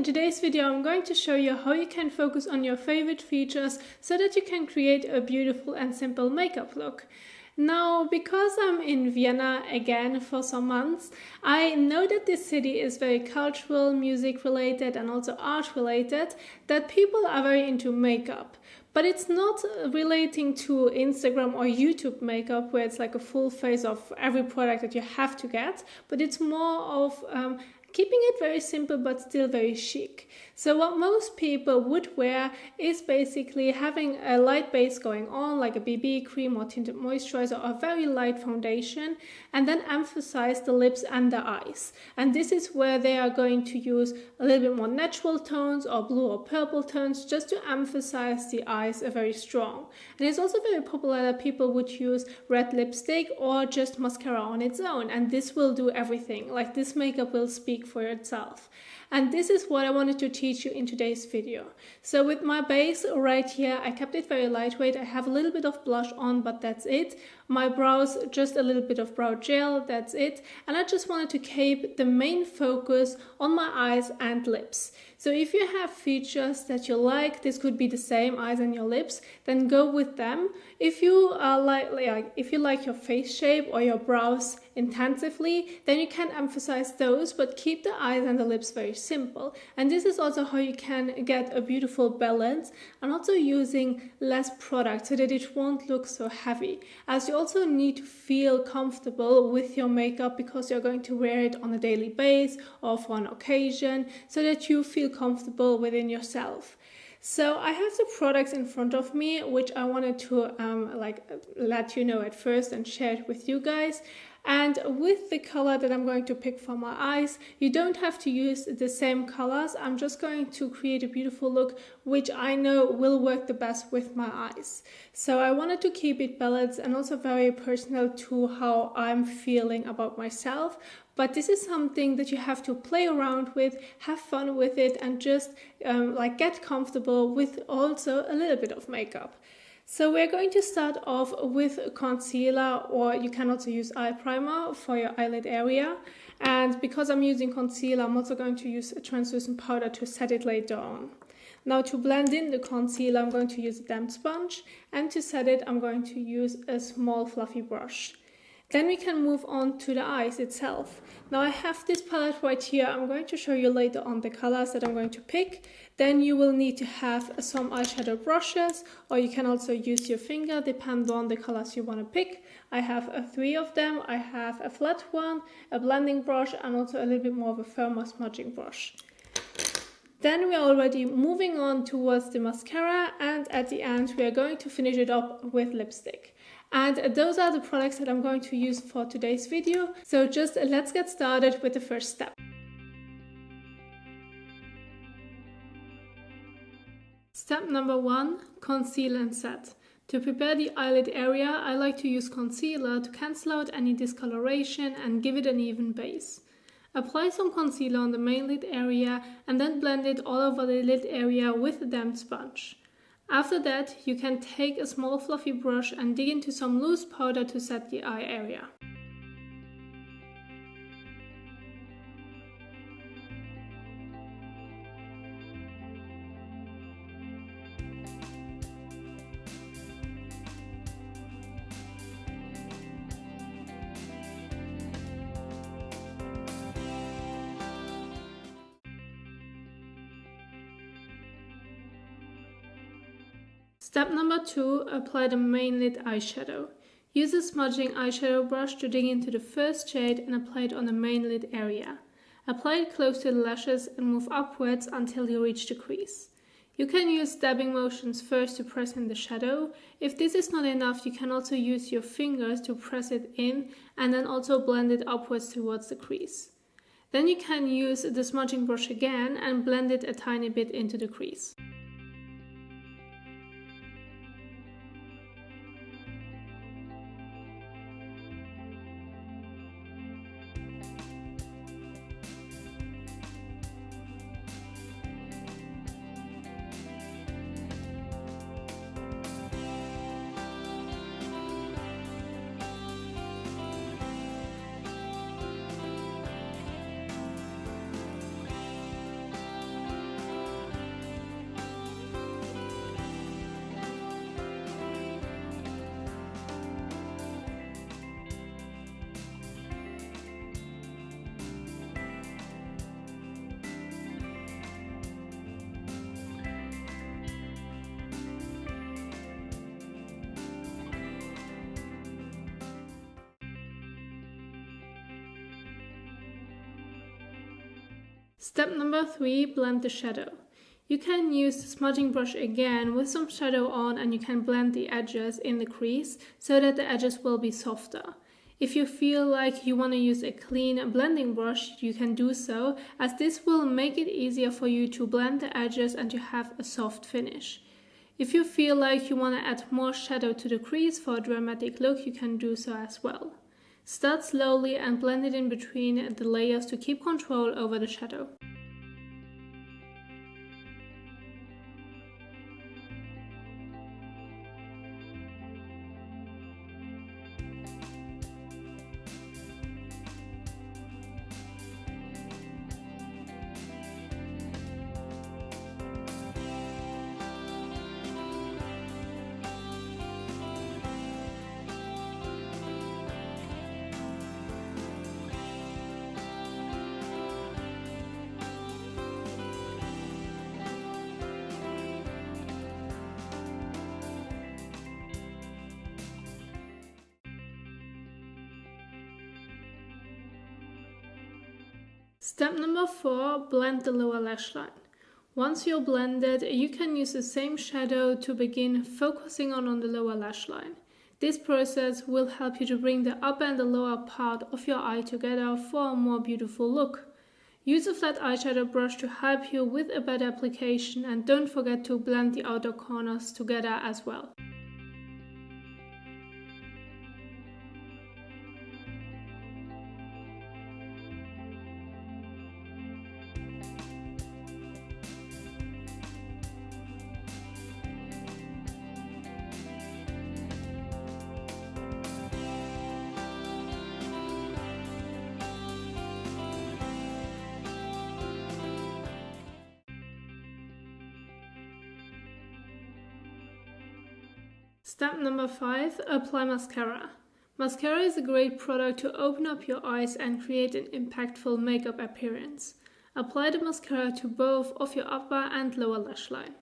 today's video I'm going to show you how you can focus on your favorite features so that you can create a beautiful and simple makeup look. Now, because I'm in Vienna again for some months, I know that this city is very cultural, music related and also art related, that people are very into makeup. But it's not relating to Instagram or YouTube makeup where it's like a full face of every product that you have to get, but it's more of keeping it very simple but still very chic. So what most people would wear is basically having a light base going on, like a BB cream or tinted moisturizer or a very light foundation, and then emphasize the lips and the eyes. And this is where they are going to use a little bit more natural tones or blue or purple tones just to emphasize the eyes very strong. And it's also very popular that people would use red lipstick or just mascara on its own, and this will do everything. Like, this makeup will speak for itself. And this is what I wanted to teach you in today's video. So with my base right here, I kept it very lightweight. I have a little bit of blush on, but that's it. My brows, just a little bit of brow gel, that's it. And I just wanted to keep the main focus on my eyes and lips. So if you have features that you like, this could be the same eyes and your lips, then go with them. If you like your face shape or your brows intensively, then you can emphasize those, but keep the eyes and the lips very simple. And this is also how you can get a beautiful balance, and also using less product so that it won't look so heavy, as you also need to feel comfortable with your makeup because you're going to wear it on a daily basis or for an occasion, so that you feel comfortable within yourself. So I have the products in front of me, which I wanted to let you know at first and share it with you guys. And with the color that I'm going to pick for my eyes, you don't have to use the same colors. I'm just going to create a beautiful look, which I know will work the best with my eyes. So I wanted to keep it balanced and also very personal to how I'm feeling about myself. But this is something that you have to play around with, have fun with it, and just get comfortable with also a little bit of makeup. So we're going to start off with concealer, or you can also use eye primer for your eyelid area. And because I'm using concealer, I'm also going to use a translucent powder to set it later on. Now, to blend in the concealer, I'm going to use a damp sponge, and to set it, I'm going to use a small fluffy brush. Then we can move on to the eyes itself. Now I have this palette right here. I'm going to show you later on the colors that I'm going to pick. Then you will need to have some eyeshadow brushes, or you can also use your finger, depending on the colors you want to pick. I have 3 of them. I have a flat one, a blending brush, and also a little bit more of a firmer smudging brush. Then we are already moving on towards the mascara, and at the end we are going to finish it up with lipstick. And those are the products that I'm going to use for today's video. So just let's get started with the first step. Step number 1, conceal and set. To prepare the eyelid area, I like to use concealer to cancel out any discoloration and give it an even base. Apply some concealer on the main lid area and then blend it all over the lid area with a damp sponge. After that, you can take a small fluffy brush and dig into some loose powder to set the eye area. Step number 2, apply the main lid eyeshadow. Use a smudging eyeshadow brush to dig into the first shade and apply it on the main lid area. Apply it close to the lashes and move upwards until you reach the crease. You can use dabbing motions first to press in the shadow. If this is not enough, you can also use your fingers to press it in and then also blend it upwards towards the crease. Then you can use the smudging brush again and blend it a tiny bit into the crease. Step number 3, blend the shadow. You can use the smudging brush again with some shadow on, and you can blend the edges in the crease so that the edges will be softer. If you feel like you want to use a clean blending brush, you can do so, as this will make it easier for you to blend the edges and to have a soft finish. If you feel like you want to add more shadow to the crease for a dramatic look, you can do so as well. Start slowly and blend it in between the layers to keep control over the shadow. Step number 4, blend the lower lash line. Once you're blended, you can use the same shadow to begin focusing on the lower lash line. This process will help you to bring the upper and the lower part of your eye together for a more beautiful look. Use a flat eyeshadow brush to help you with a better application, and don't forget to blend the outer corners together as well. Step number 5, apply mascara. Mascara is a great product to open up your eyes and create an impactful makeup appearance. Apply the mascara to both of your upper and lower lash line.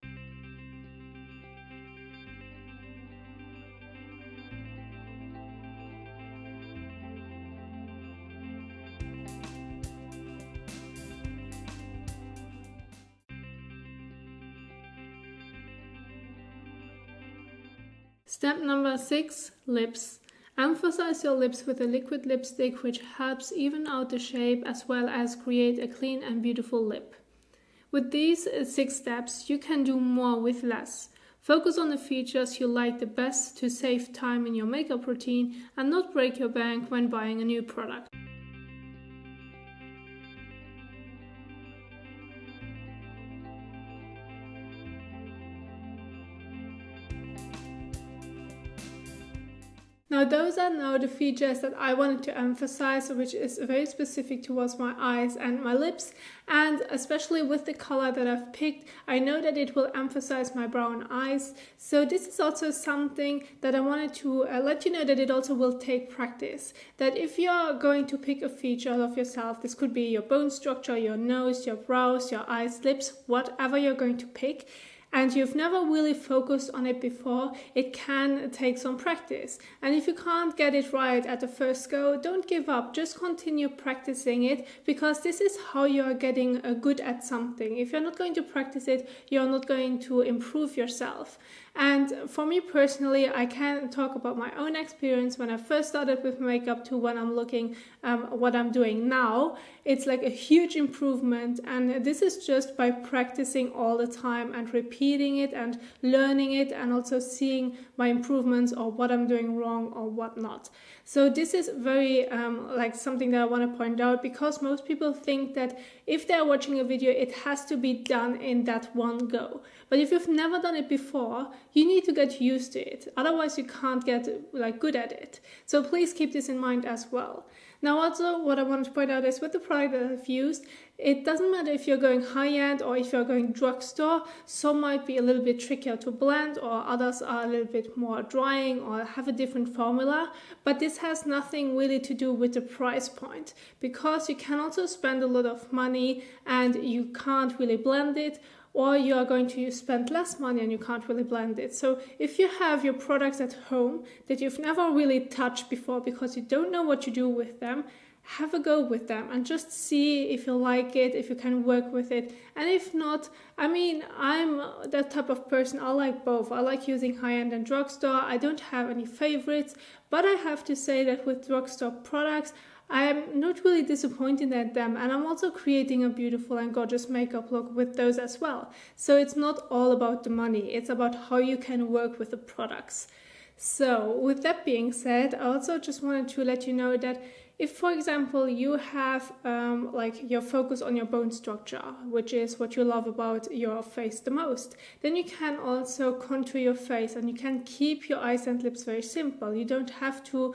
Step number 6, lips. Emphasize your lips with a liquid lipstick, which helps even out the shape as well as create a clean and beautiful lip. With these 6 steps, you can do more with less. Focus on the features you like the best to save time in your makeup routine and not break your bank when buying a new product. Now those are now the features that I wanted to emphasize, which is very specific towards my eyes and my lips, and especially with the color that I've picked, I know that it will emphasize my brown eyes. So this is also something that I wanted to let you know, that it also will take practice. That if you're going to pick a feature of yourself, this could be your bone structure, your nose, your brows, your eyes, lips, whatever you're going to pick, and you've never really focused on it before, it can take some practice. And if you can't get it right at the first go, don't give up. Just continue practicing it, because this is how you're getting good at something. If you're not going to practice it, you're not going to improve yourself. And for me personally, I can talk about my own experience when I first started with makeup to when I'm looking what I'm doing now. It's like a huge improvement, and this is just by practicing all the time and repeating it and learning it, and also seeing my improvements or what I'm doing wrong or what not. So this is very like something that I want to point out, because most people think that if they're watching a video, it has to be done in that one go. But if you've never done it before, you need to get used to it. Otherwise, you can't get like good at it. So please keep this in mind as well. Now also, what I want to point out is with the product that I've used, it doesn't matter if you're going high-end or if you're going drugstore. Some might be a little bit trickier to blend, or others are a little bit more drying or have a different formula. But this has nothing really to do with the price point, because you can also spend a lot of money and you can't really blend it, or you are going to spend less money and you can't really blend it. So if you have your products at home that you've never really touched before because you don't know what to do with them, have a go with them and just see if you like it, if you can work with it. And if not, I mean, I'm that type of person. I like both. I like using high-end and drugstore. I don't have any favorites, but I have to say that with drugstore products, I'm not really disappointed at them, and I'm also creating a beautiful and gorgeous makeup look with those as well. So it's not all about the money, it's about how you can work with the products. So with that being said, I also just wanted to let you know that if, for example, you have like your focus on your bone structure, which is what you love about your face the most, then you can also contour your face and you can keep your eyes and lips very simple. You don't have to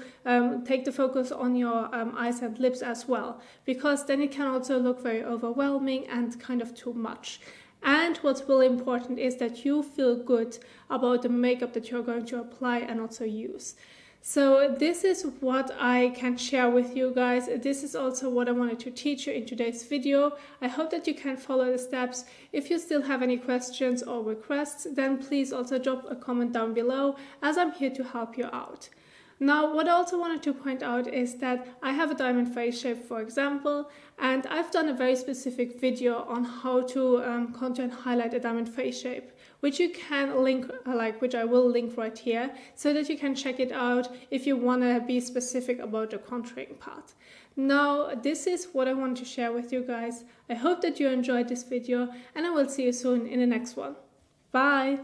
take the focus on your eyes and lips as well, because then it can also look very overwhelming and kind of too much. And what's really important is that you feel good about the makeup that you're going to apply and also use. So this is what I can share with you guys. This is also what I wanted to teach you in today's video. I hope that you can follow the steps. If you still have any questions or requests, then please also drop a comment down below, as I'm here to help you out. Now, what I also wanted to point out is that I have a diamond face shape, for example, and I've done a very specific video on how to contour and highlight a diamond face shape, which you can link, which I will link right here, so that you can check it out if you want to be specific about the contouring part. Now, this is what I want to share with you guys. I hope that you enjoyed this video, and I will see you soon in the next one. Bye!